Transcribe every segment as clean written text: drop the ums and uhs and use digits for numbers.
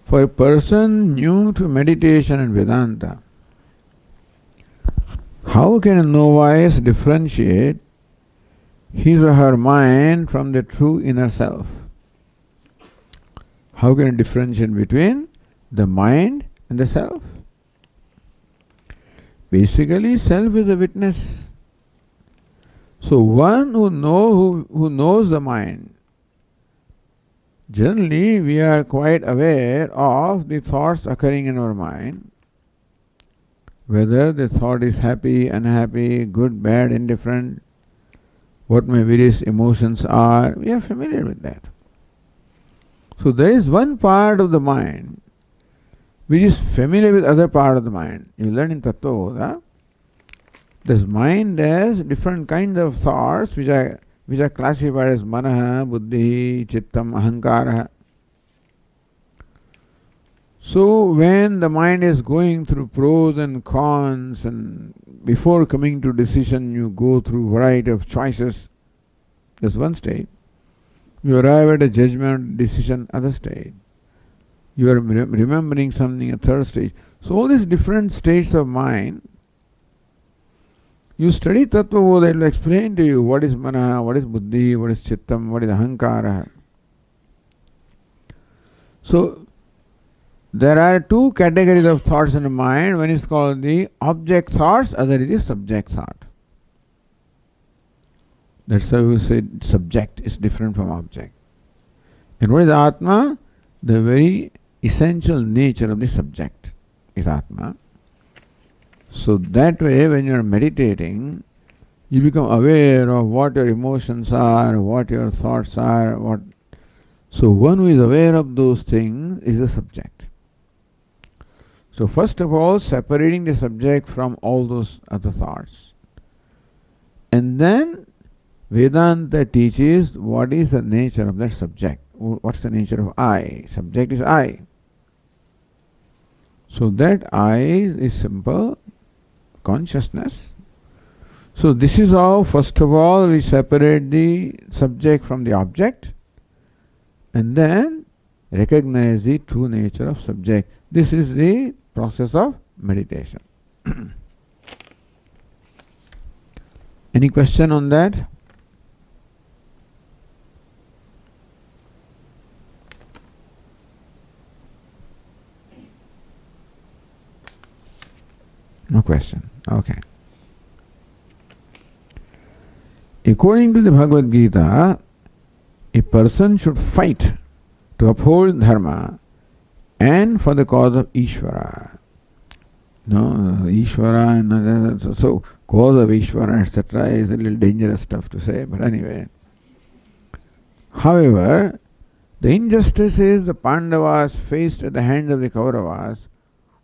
For a person new to meditation and Vedanta, how can a novice differentiate his or her mind from the true inner self? How can it differentiate between the mind and the self? Basically, self is a witness. So one who knows the mind, generally we are quite aware of the thoughts occurring in our mind, whether the thought is happy, unhappy, good, bad, indifferent, what my various emotions are, we are familiar with that. So there is one part of the mind which is familiar with other part of the mind. You learn in Tattva, this mind has different kinds of thoughts which are classified as manaha, buddhi, chittam, ahankara. So when the mind is going through pros and cons, and before coming to decision you go through variety of choices, that's one stage. You arrive at a judgment, decision, other stage. You are remembering something, a third stage. So all these different states of mind, you study Tattva, they will explain to you what is mana, what is buddhi, what is chittam, what is ahankara. So there are two categories of thoughts in the mind. One is called the object thoughts, other is the subject thought. That's why we say subject is different from object. And what is Atma? The very essential nature of the subject is Atma. So that way, when you are meditating, you become aware of what your emotions are, what your thoughts are. So one who is aware of those things is a subject. So first of all, separating the subject from all those other thoughts. And then Vedanta teaches what is the nature of that subject. What's the nature of I? Subject is I. So that I is simple consciousness. So this is how, first of all, we separate the subject from the object and then recognize the true nature of subject. This is the process of meditation. Any question on that? No question. Okay. According to the Bhagavad Gita, a person should fight to uphold dharma and for the cause of Ishvara. No, Ishvara and so cause of Ishvara, etc. is a little dangerous stuff to say, but anyway. However, the injustices the Pandavas faced at the hands of the Kauravas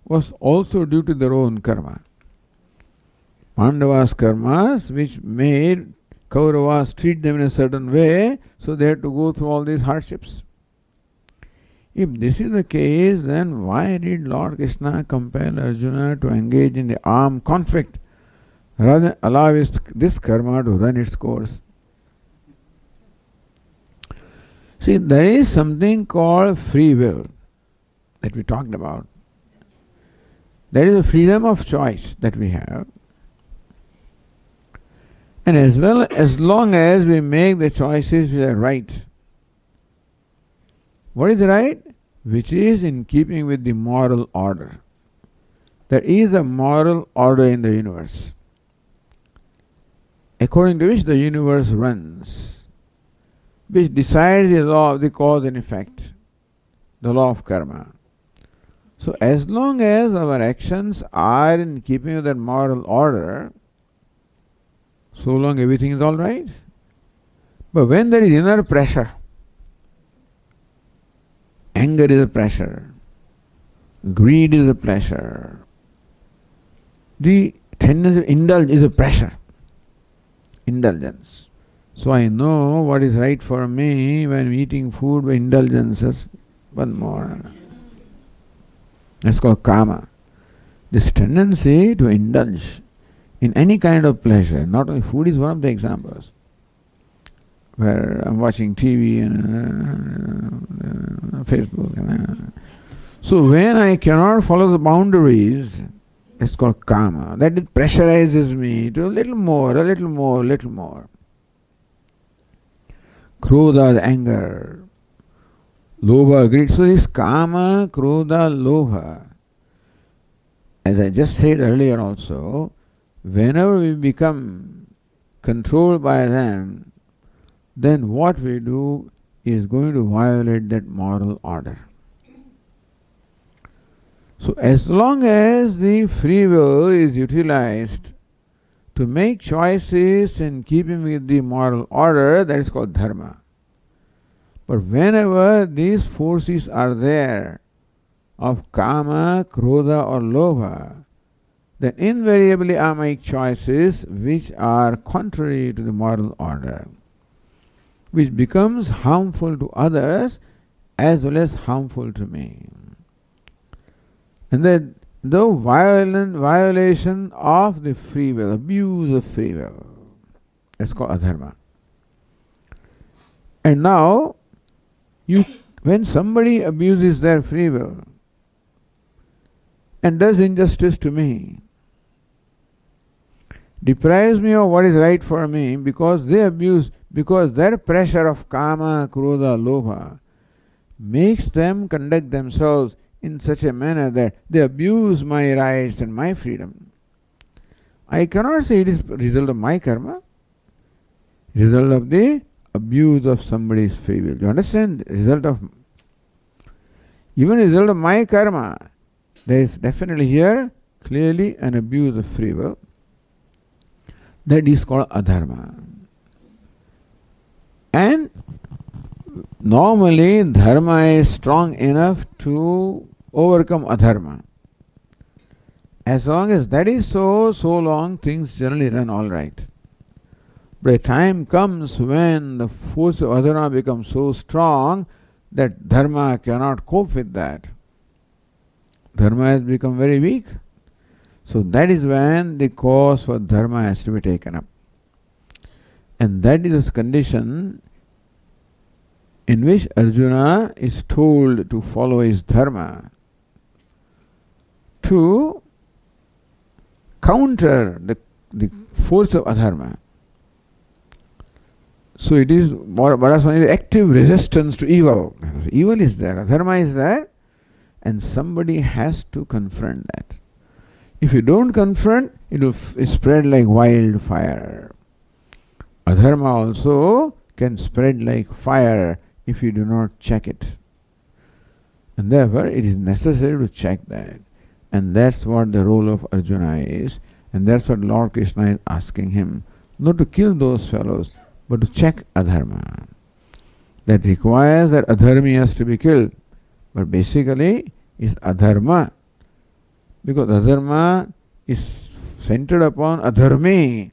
was also due to their own karma. Pandavas' karmas which made Kauravas treat them in a certain way, so they had to go through all these hardships. If this is the case, then why did Lord Krishna compel Arjuna to engage in the armed conflict rather than allow this karma to run its course? See, there is something called free will that we talked about. There is a freedom of choice that we have. And as long as we make the choices which are right. What is right? Which is in keeping with the moral order. There is a moral order in the universe, according to which the universe runs, which decides the law of the cause and effect, the law of karma. So as long as our actions are in keeping with that moral order, so long everything is all right. But when there is inner pressure, anger is a pressure, greed is a pressure, the tendency to indulge is a pressure, indulgence. So I know what is right for me when I'm eating food by indulgences. One more. That's called kama. This tendency to indulge in any kind of pleasure, not only food is one of the examples, where I'm watching TV and Facebook. So when I cannot follow the boundaries, that's called kama. That it pressurizes me to a little more, a little more, a little more. Krodha, the anger. Lobha, greed. So this kama, krodha, lobha, as I just said earlier also, whenever we become controlled by them, then what we do is going to violate that moral order. So as long as the free will is utilized to make choices in keeping with the moral order, that is called dharma. But whenever these forces are there of kama, krodha or lobha, then invariably I make choices which are contrary to the moral order, which becomes harmful to others as well as harmful to me. And then the violation of the free will, abuse of free will, that's called adharma. And now, when somebody abuses their free will and does injustice to me, deprives me of what is right for me because they abuse, because their pressure of kama, krodha, lobha makes them conduct themselves in such a manner that they abuse my rights and my freedom. I cannot say it is result of my karma, result of the abuse of somebody's free will. You understand? Result of my karma, there is definitely here clearly an abuse of free will. That is called adharma. And normally dharma is strong enough to overcome adharma. As long as that is so long things generally run all right. But a time comes when the force of adharma becomes so strong that dharma cannot cope with that. Dharma has become very weak. So that is when the cause for dharma has to be taken up. And that is the condition in which Arjuna is told to follow his dharma, to counter the force of adharma. So it is Swami, active resistance to evil. Evil is there, adharma is there, and somebody has to confront that. If you don't confront, it will spread like wildfire. Adharma also can spread like fire if you do not check it. And therefore it is necessary to check that. And that's what the role of Arjuna is. And that's what Lord Krishna is asking him. Not to kill those fellows, but to check adharma. That requires that adharmi has to be killed. But basically is adharma. Because adharma is centered upon adharmi.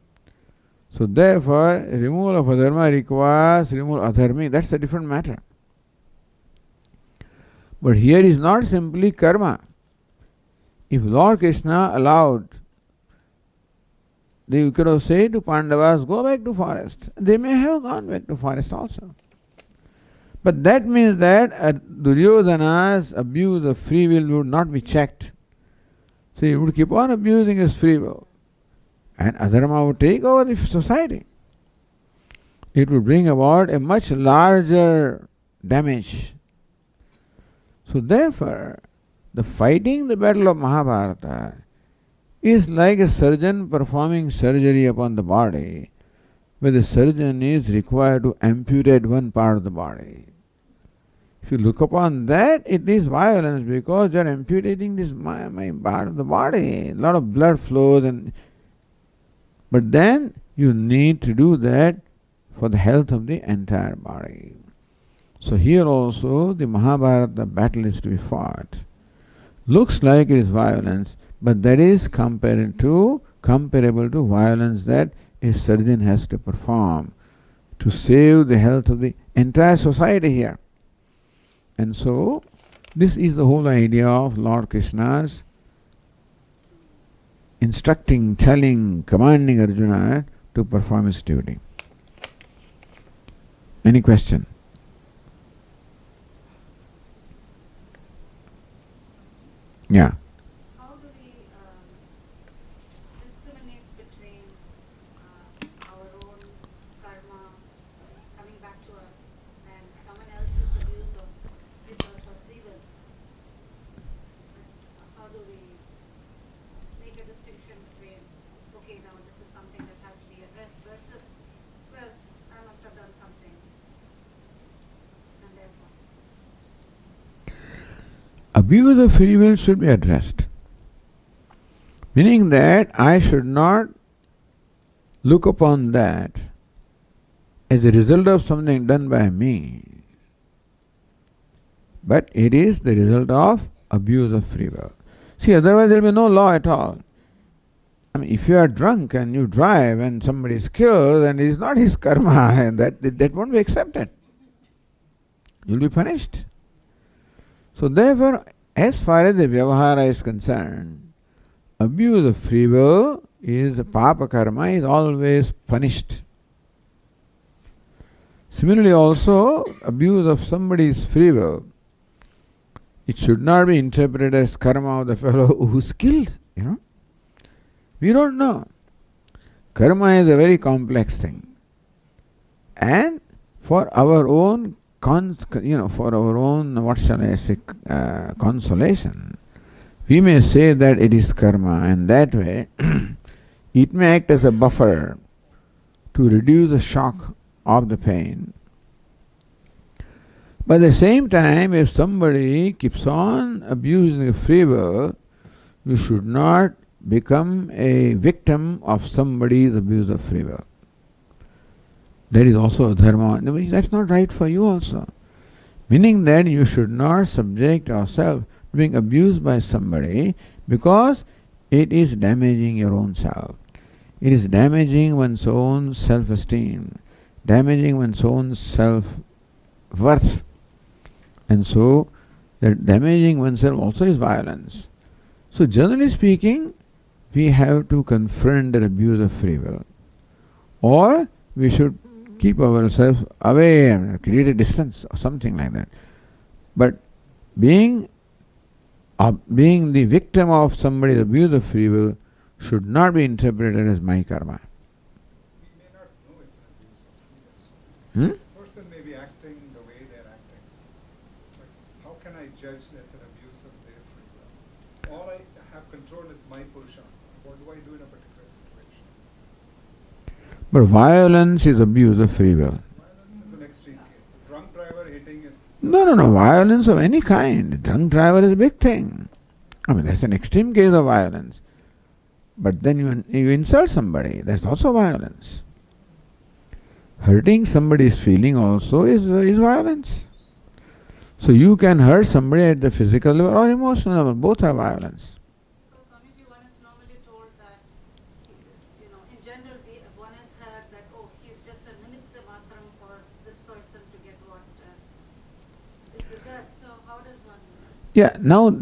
So therefore, removal of adharma requires removal of adharmi. That's a different matter. But here is not simply karma. If Lord Krishna allowed, they could have said to Pandavas, go back to forest. They may have gone back to forest also. But that means that Duryodhana's abuse of free will would not be checked. So he would keep on abusing his free will. And adharma would take over the society. It would bring about a much larger damage. So therefore, the fighting the battle of Mahabharata is like a surgeon performing surgery upon the body, where the surgeon is required to amputate one part of the body. If you look upon that, it is violence because you are amputating this my part of the body. A lot of blood flows, but then you need to do that for the health of the entire body. So here also the Mahabharata battle is to be fought. Looks like it is violence, but that is comparable to violence that a surgeon has to perform to save the health of the entire society here. And so this is the whole idea of Lord Krishna's instructing, telling, commanding Arjuna to perform his duty. Any question? Yeah. How do we discriminate between our own karma coming back to us and someone else's abuse of his or her free will? How do we make a distinction between, okay, now this is something that has to be addressed versus, well, I must have done something and therefore. Abuse of free will should be addressed. Meaning that I should not look upon that as a result of something done by me, but it is the result of abuse of free will. See, otherwise there will be no law at all. I mean, if you are drunk and you drive and somebody is killed, then it is not his karma, and that won't be accepted. You will be punished. So therefore, as far as the Vyavahara is concerned, abuse of free will is papa karma, is always punished. Similarly also, abuse of somebody's free will, it should not be interpreted as karma of the fellow who's killed, We don't know. Karma is a very complex thing. And for our own for our own, what shall I say, consolation, we may say that it is karma, and that way it may act as a buffer to reduce the shock of the pain. But at the same time, if somebody keeps on abusing the free will, you should not become a victim of somebody's abuse of free will. That is also a dharma. That's not right for you also. Meaning that you should not subject yourself to being abused by somebody, because it is damaging your own self. It is damaging one's own self-esteem, damaging one's own self-worth. And so, that damaging oneself also is violence. So generally speaking, we have to confront that abuse of free will. Or we should keep ourselves away and create a distance or something like that. But being the victim of somebody's abuse of free will should not be interpreted as my karma. We may not know it's an abuse of free will. The person may be acting the way they're acting. But how can I judge that's an abuse of their free will? All I have control is my purusha. What do I do in a particular situation? But violence is abuse of free will. Violence is an extreme case. A drunk driver hitting is... No. Violence of any kind. Drunk driver is a big thing. I mean, that's an extreme case of violence. But then you insult somebody. That's also violence. Hurting somebody's feeling also is violence. So you can hurt somebody at the physical level or emotional level. Both are violence. So Swamiji, one is normally told that, in general, one has heard that, he's just a nimitta matram for this person to get what is deserved. So how does one... Yeah, now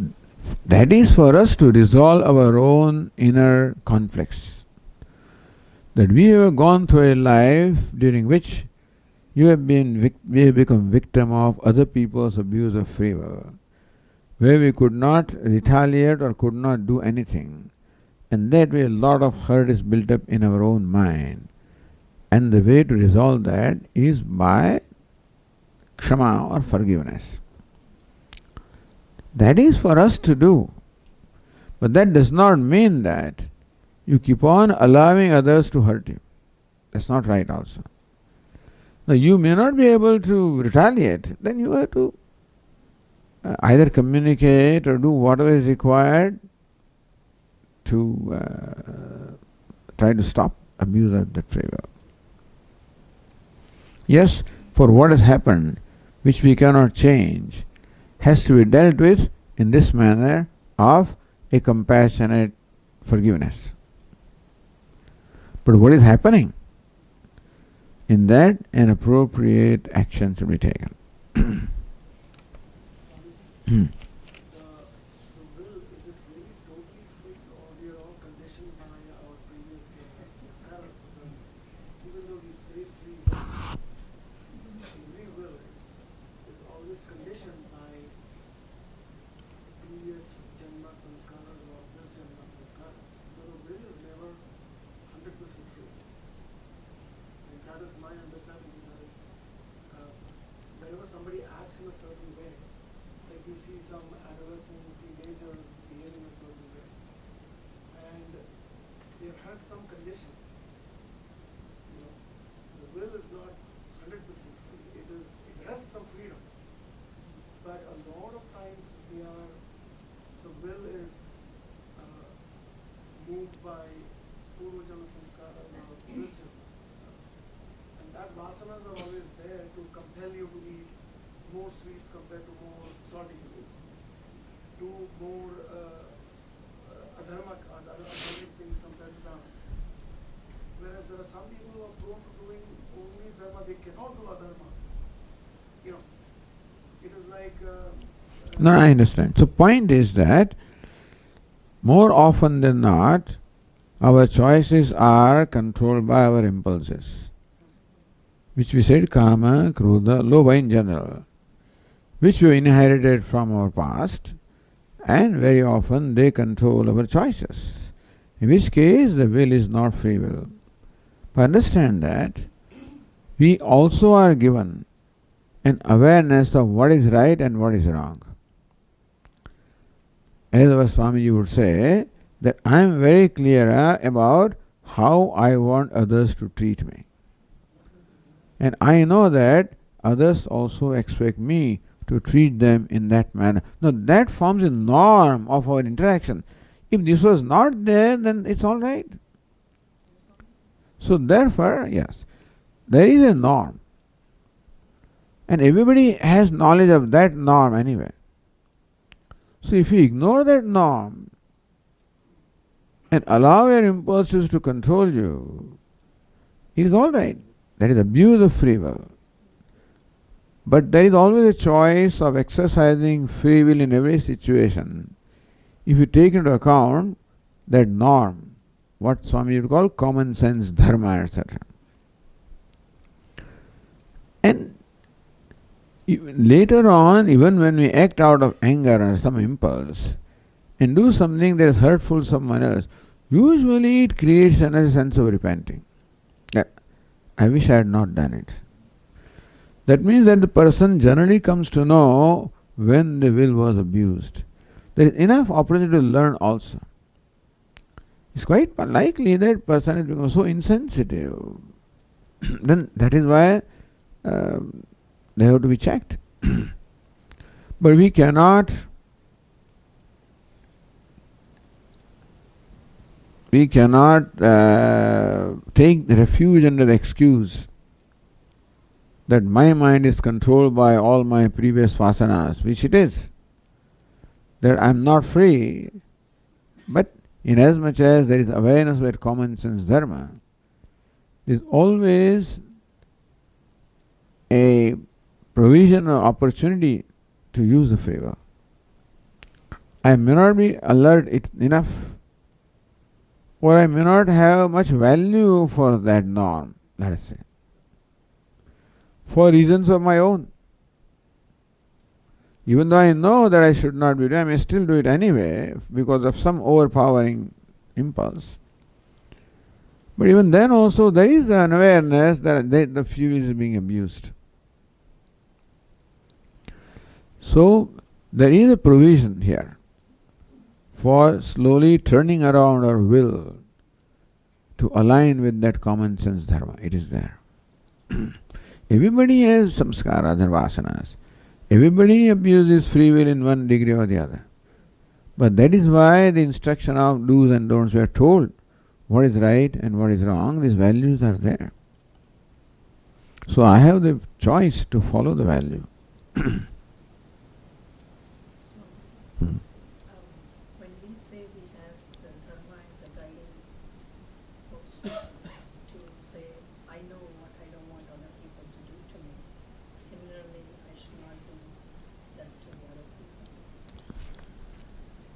that is for us to resolve our own inner conflicts. That we have gone through a life during which we have become victim of other people's abuse of free will, where we could not retaliate or could not do anything. And that way a lot of hurt is built up in our own mind. And the way to resolve that is by kshama or forgiveness. That is for us to do. But that does not mean that you keep on allowing others to hurt you. That's not right also. Now you may not be able to retaliate, then you have to either communicate or do whatever is required to try to stop abuse of that free will. Yes, for what has happened, which we cannot change, has to be dealt with in this manner of a compassionate forgiveness. But what is happening? In that, an appropriate action should be taken. The will, is it really totally free, or we are all conditioned by our previous samsara? Because even though we say free will is always conditioned by previous janma acts in a certain way. Like you see some adolescent teenagers behaving a certain way, and they've had some condition. You know, the will is not 100% free. It has some freedom, but a lot of times the will is moved by purvajana samskaras or wisdom samskaras, and that vasanas are always there to compel you to eat more sweets compared to more salty food, do more adharmic things compared to dharma. Whereas there are some people who are prone to doing only dharma, they cannot do adharma. You know, it is like. No, I understand. So, point is that more often than not, our choices are controlled by our impulses, which we said kama, krodha, lobha in general, which we inherited from our past, and very often they control our choices, in which case the will is not free will. But understand that we also are given an awareness of what is right and what is wrong. As our Swamiji would say, that I am very clear about how I want others to treat me. And I know that others also expect me to treat them in that manner. Now that forms a norm of our interaction. If this was not there, then it's all right. So therefore, yes, there is a norm. And everybody has knowledge of that norm anyway. So if you ignore that norm and allow your impulses to control you, it is all right. That is abuse of free will. But there is always a choice of exercising free will in every situation if you take into account that norm, what Swami would call common sense dharma, etc. And later on, even when we act out of anger or some impulse and do something that is hurtful to someone else, usually it creates another sense of repenting. That I wish I had not done it. That means that the person generally comes to know when the will was abused. There is enough opportunity to learn also. It's quite likely that person has become so insensitive. Then that is why they have to be checked. But we cannot take the refuge under the excuse that my mind is controlled by all my previous vasanas, which it is. That I am not free. But inasmuch as there is awareness about common sense dharma, there is always a provision or opportunity to use the free will. I may not be alert enough, or I may not have much value for that norm, let us say, for reasons of my own. Even though I know that I should not be doing, I may still do it anyway because of some overpowering impulse. But even then also there is an awareness that the free will is being abused. So there is a provision here for slowly turning around our will to align with that common sense dharma. It is there. Everybody has samskaras and vasanas. Everybody abuses free will in one degree or the other. But that is why the instruction of do's and don'ts, we are told what is right and what is wrong. These values are there. So I have the choice to follow the value. When we say we have the dharma as a guiding force to say, I know what I don't want other people to do to me. Similarly, I should not do that to other people.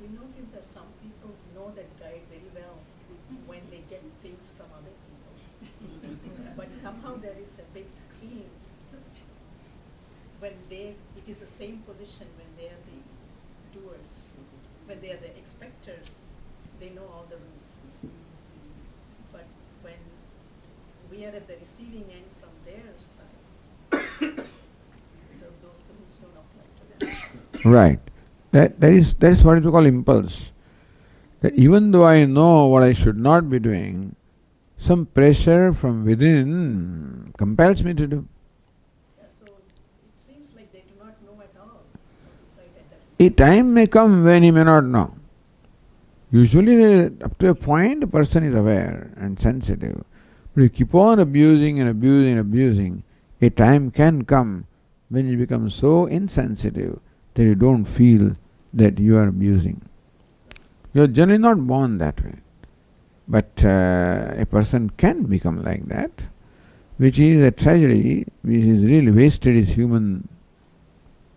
We notice that some people know that guide very well when they get things from other people. But somehow there is a big scheme when it is the same position when they are the doers. When they are the expectors, they know all the rules. But when we are at the receiving end from their side, those rules don't Right. That is what we call impulse. That even though I know what I should not be doing, some pressure from within compels me to do. Yeah, so it seems like they do not know at all what is right at that A moment. time may come when he may not know. Usually, up to a point, the person is aware and sensitive. But you keep on abusing and abusing and abusing, a time can come when you become so insensitive that you don't feel that you are abusing. You are generally not born that way. But a person can become like that, which is a tragedy, which is really wasted his human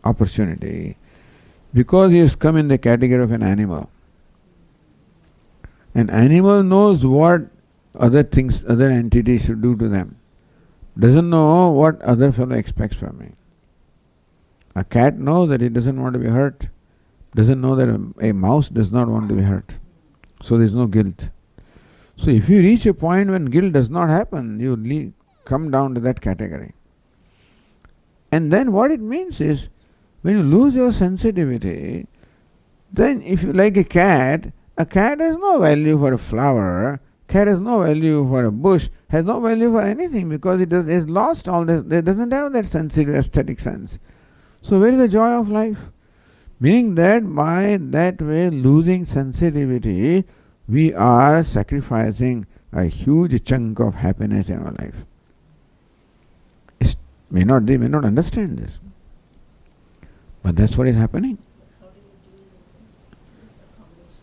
opportunity, because he has come in the category of an animal. An animal knows what other things, other entities should do to them. Doesn't know what other fellow expects from me. A cat knows that it doesn't want to be hurt. Doesn't know that a mouse does not want to be hurt. So there is no guilt. So if you reach a point when guilt does not happen, you come down to that category. And then what it means is, when you lose your sensitivity, then if you like a cat has no value for a flower, cat has no value for a bush, has no value for anything, because it has lost all this, it doesn't have that sensitive aesthetic sense. So where is the joy of life? Meaning that by that way losing sensitivity, we are sacrificing a huge chunk of happiness in our life. They may not understand this. But that's what is happening. How do you deal with this combination?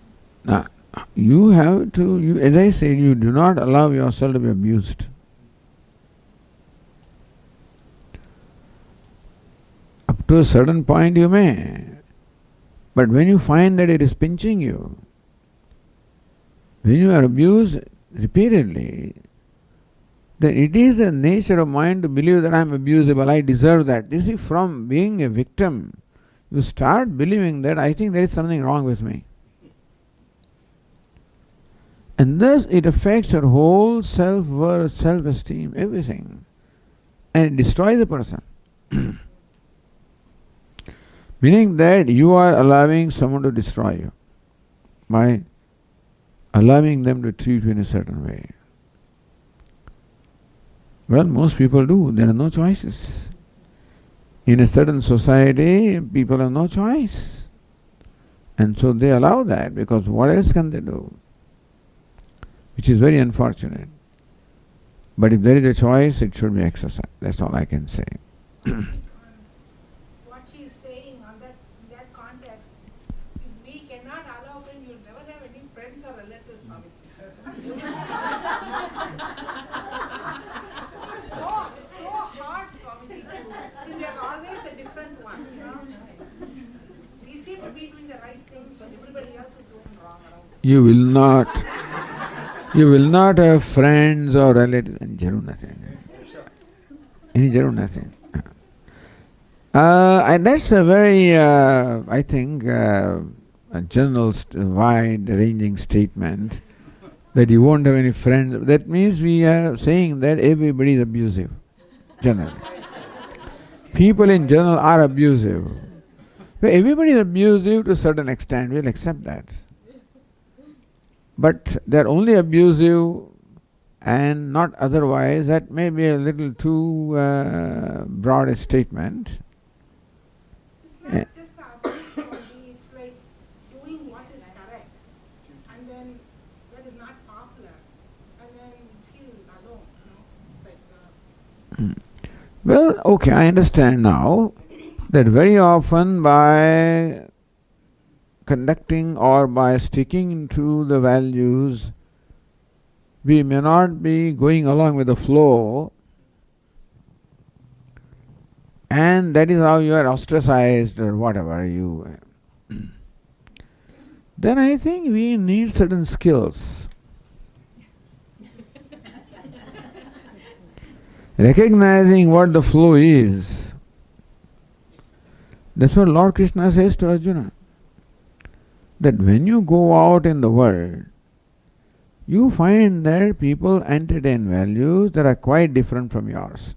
Now, you have to, as I said, you do not allow yourself to be abused. Up to a certain point you may. But when you find that it is pinching you, when you are abused repeatedly, then it is the nature of mind to believe that I am abusable, I deserve that. You see, from being a victim, you start believing that I think there is something wrong with me. And thus it affects your whole self-worth, self-esteem, everything. And it destroys the person. Meaning that you are allowing someone to destroy you by allowing them to treat you in a certain way. Well, most people do. There are no choices. In a certain society, people have no choice. And so they allow that, because what else can they do? Which is very unfortunate. But if there is a choice, it should be exercised. That's all I can say. What she is saying on that, in that context, if we cannot allow him, you'll never have any friends or relatives, Swami. so hard, Swami, to we are always a different one, you know. We seem to be doing the right thing, so everybody else is doing wrong around. You will not have friends or relatives. Jarur nothing. Any jarur nothing. And that's a very, I think, a general, wide-ranging statement that you won't have any friends. That means we are saying that everybody is abusive, generally. People in general are abusive. But everybody is abusive to a certain extent. We'll accept that. But they're only abusive and not otherwise. That may be a little too broad a statement. It's not just the abuse only, it's like doing what is correct, and then that is not popular, and then feel alone, you know, like Well, okay, I understand now that very often by conducting or by sticking to the values, we may not be going along with the flow, and that is how you are ostracized or whatever you. Then I think we need certain skills. Recognizing what the flow is. That's what Lord Krishna says to Arjuna. That when you go out in the world, you find that people entertain values that are quite different from yours.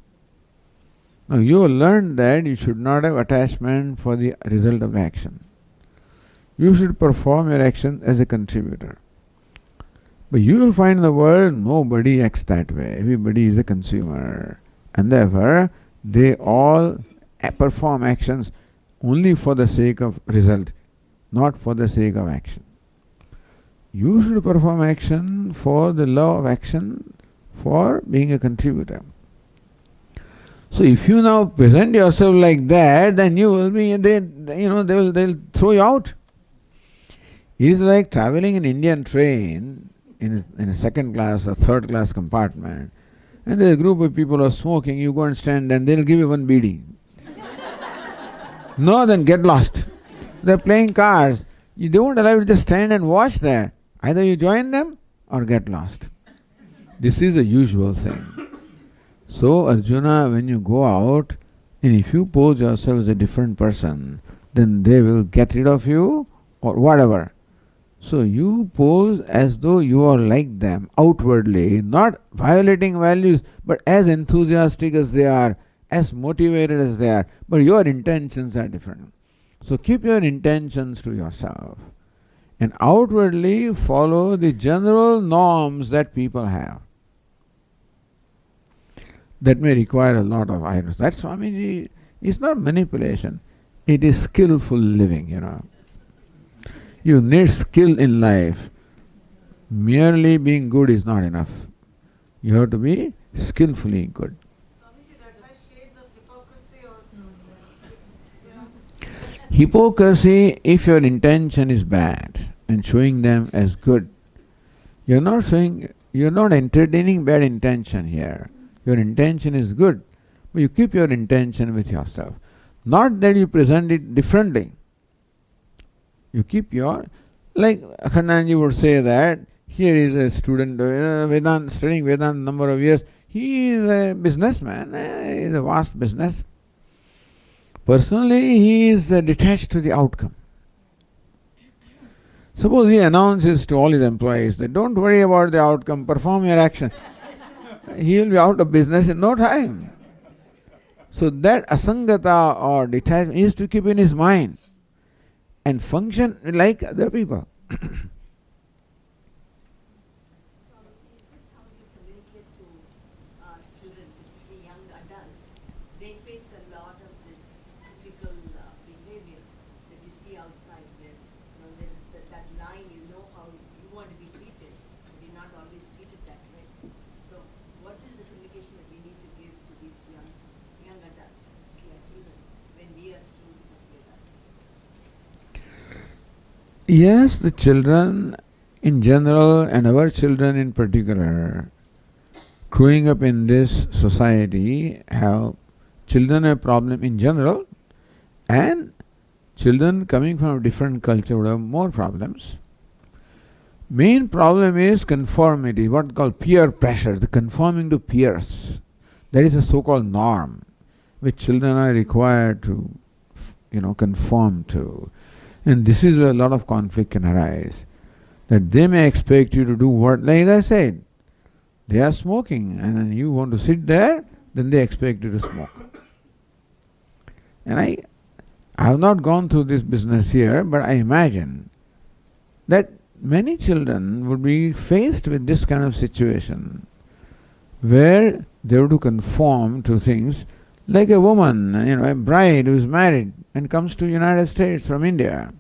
Now you learned that you should not have attachment for the result of the action. You should perform your action as a contributor. But you will find in the world nobody acts that way. Everybody is a consumer. And therefore, they all perform actions only for the sake of result, not for the sake of action. You should perform action for the love of action, for being a contributor. So if you now present yourself like that, then you will be, they'll throw you out. It is like traveling in Indian train in a second class or third class compartment, and there's a group of people who are smoking. You go and stand, and they'll give you one beedi. No, then get lost. They're playing cards. You don't allow you to just stand and watch there. Either you join them or get lost. This is a usual thing. So Arjuna, when you go out, and if you pose yourself as a different person, then they will get rid of you or whatever. So you pose as though you are like them outwardly, not violating values, but as enthusiastic as they are, as motivated as they are, but your intentions are different. So keep your intentions to yourself and outwardly follow the general norms that people have. That may require a lot of irons. That Swamiji is not manipulation. It is skillful living, You need skill in life. Merely being good is not enough. You have to be skillfully good. Swamiji, that has shades of hypocrisy also. Hypocrisy, if your intention is bad and showing them as good, you're not entertaining bad intention here. Your intention is good, but you keep your intention with yourself. Not that you present it differently. You keep your, like Akhandanji would say that, here is a student studying Vedanta number of years. He is a businessman, he is a vast business. Personally, he is detached to the outcome. Suppose he announces to all his employees that don't worry about the outcome, perform your action. He will be out of business in no time. So that asangata or detachment is to keep in his mind and function like other people. So is this how you communicate to children, especially young adults? They face a lot of this typical behavior that you see outside where there's that line, how you want to be treated, but you're not always treated that way. So what is the communication that we need to give to these young adults, especially our children, when we are students of Vedanta? Yes, the children in general and our children in particular, growing up in this society, children have problem in general, and children coming from a different culture would have more problems. Main problem is conformity, what called peer pressure, the conforming to peers. That is a so-called norm which children are required to conform to. And this is where a lot of conflict can arise. That they may expect you to do what, like I said, they are smoking and then you want to sit there, then they expect you to smoke. And I have not gone through this business here, but I imagine that many children would be faced with this kind of situation where they have to conform to things like a woman, a bride who is married and comes to United States from India.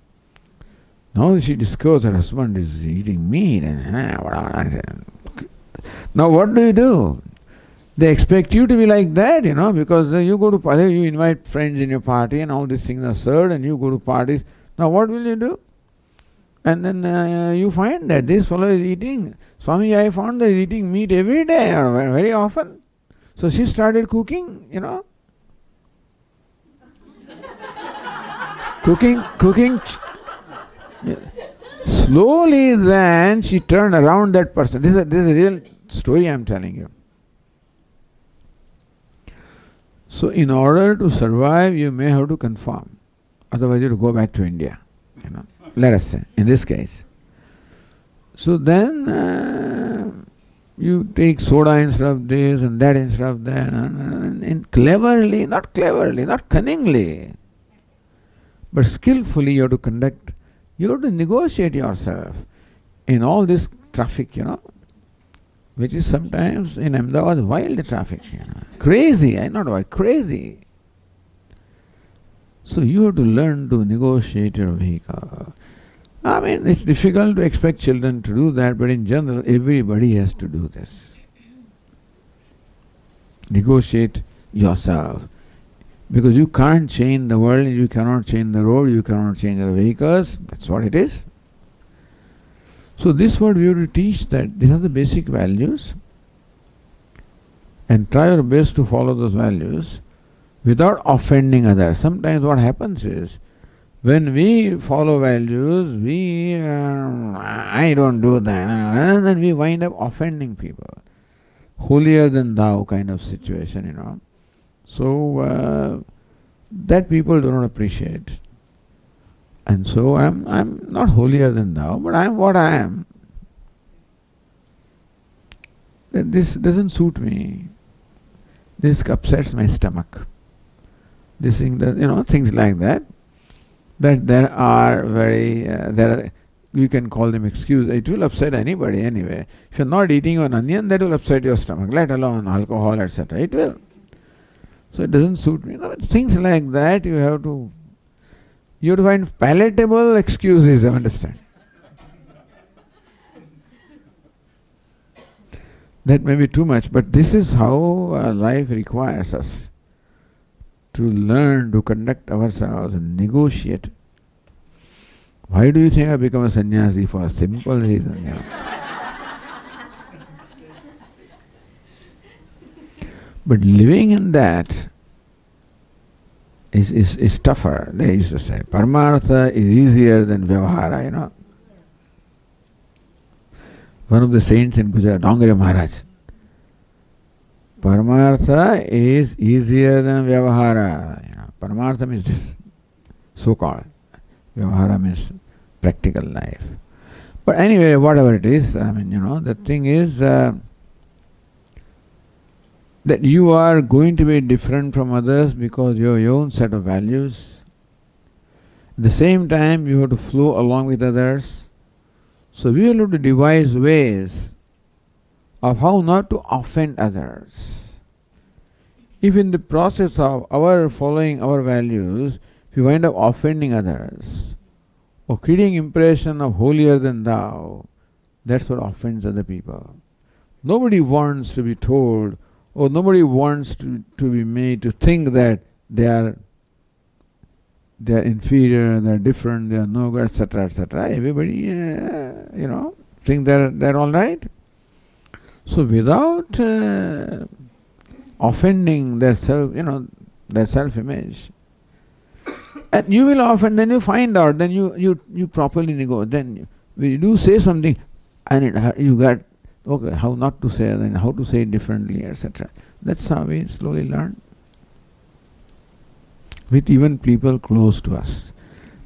Now she discovers her husband is eating meat now what do? They expect you to be like that, because you go to party, you invite friends in your party and all these things are served and you go to parties. Now what will you do? And then you find that this fellow is eating. Swami, I found that he's eating meat every day or very often. So she started cooking, cooking. Slowly then she turned around that person. This is a real story I am telling you. So in order to survive, you may have to conform. Otherwise you will go back to India. Let us say, in this case. So then You take soda instead of this and that instead of that, and cleverly, not cunningly, but skillfully you have to conduct, you have to negotiate yourself in all this traffic, which is sometimes in Ahmedabad wild traffic, crazy, not wild, crazy. So you have to learn to negotiate your vehicle. I mean, it's difficult to expect children to do that, but in general, everybody has to do this. Negotiate yourself. Because you can't change the world, you cannot change the road, you cannot change the vehicles. That's what it is. So this word we have to teach that these are the basic values, and try your best to follow those values without offending others. Sometimes what happens is, when we follow values, I don't do that, and then we wind up offending people. Holier than thou kind of situation, So that people do not appreciate. And so I'm not holier than thou, but I'm what I am. This doesn't suit me. This upsets my stomach. This thing, things like that. That there are you can call them excuses. It will upset anybody anyway. If you're not eating an onion, that will upset your stomach, let alone alcohol, etc. It will. So it doesn't suit me. Things like that you have to find palatable excuses, I understand. That may be too much, but this is how life requires us to learn to conduct ourselves and negotiate. Why do you think I become a sannyasi? For a simple reason. But living in that is tougher. They used to say, Paramartha is easier than Vyavahara, One of the saints in Gujarat, Dongre Maharaj. Paramartha is easier than Vyavahara. Paramartha means this, so-called. Vyavahara means practical life. But anyway, whatever it is, the thing is that you are going to be different from others because you have your own set of values. At the same time, you have to flow along with others. So we will have to devise ways of how not to offend others. If in the process of our following our values, we wind up offending others or creating impression of holier than thou, that's what offends other people. Nobody wants to be told, or nobody wants to be made to think that they are inferior, they are different, they are no good, etc., etc. Everybody, think they're all right. So without offending their self-image, and you will offend, then you find out, then you properly negotiate. Then you do say something, and you got okay, how not to say, then how to say it differently, etc. That's how we slowly learn. With even people close to us.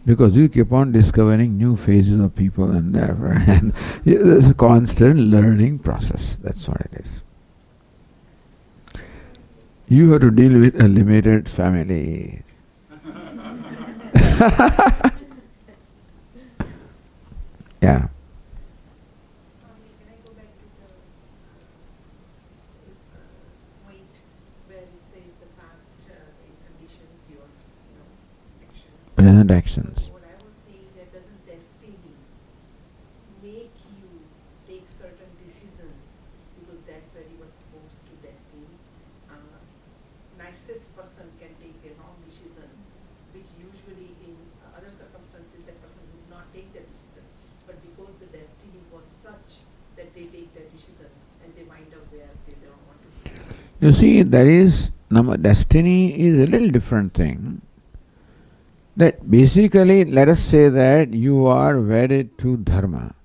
Because you keep on discovering new phases of people and therefore and it's a constant learning process. That's what it is. You have to deal with a limited family. Yeah. Can I go back to the point where it says the past conditions your actions? Present actions. What I was saying, that doesn't destiny make you take certain decisions because that's where you were supposed to destiny. Nicest person can take a wrong decision, which usually in other circumstances that person would not take that decision. But because the destiny was such that they take that decision and they wind up where they don't want to be. You see, destiny is a little different thing. That basically, let us say that you are wedded to dharma.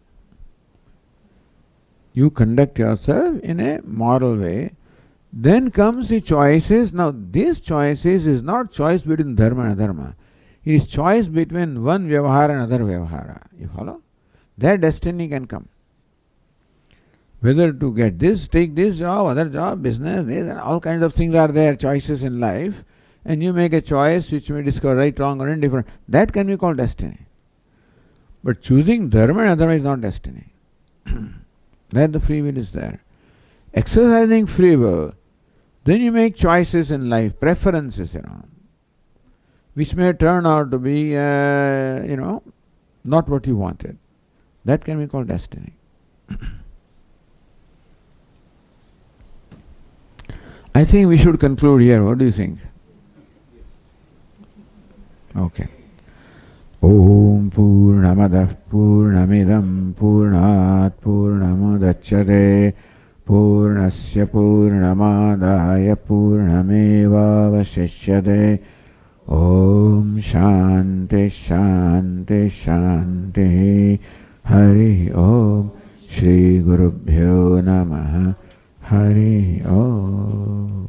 You conduct yourself in a moral way. Then comes the choices. Now, these choices is not choice between dharma and adharma. It is choice between one vyavahara and other vyavahara. You follow? Their destiny can come. Whether to get this, take this job, other job, business, this, and all kinds of things are there, choices in life, and you make a choice which may discover right, wrong, or indifferent. That can be called destiny. But choosing dharma and otherwise is not destiny. There the free will is there. Exercising free will, then you make choices in life, preferences, which may turn out to be, not what you wanted. That can be called destiny. I think we should conclude here. What do you think? Okay. Om Purnamadah Purnamidam Purnat Purnamudachyate Purnasya Purnamadaya Purnameva Vasishyate. Om Shanti Shanti Shanti. Hari Om. Shri Gurubhyo Namaha. Hari Om.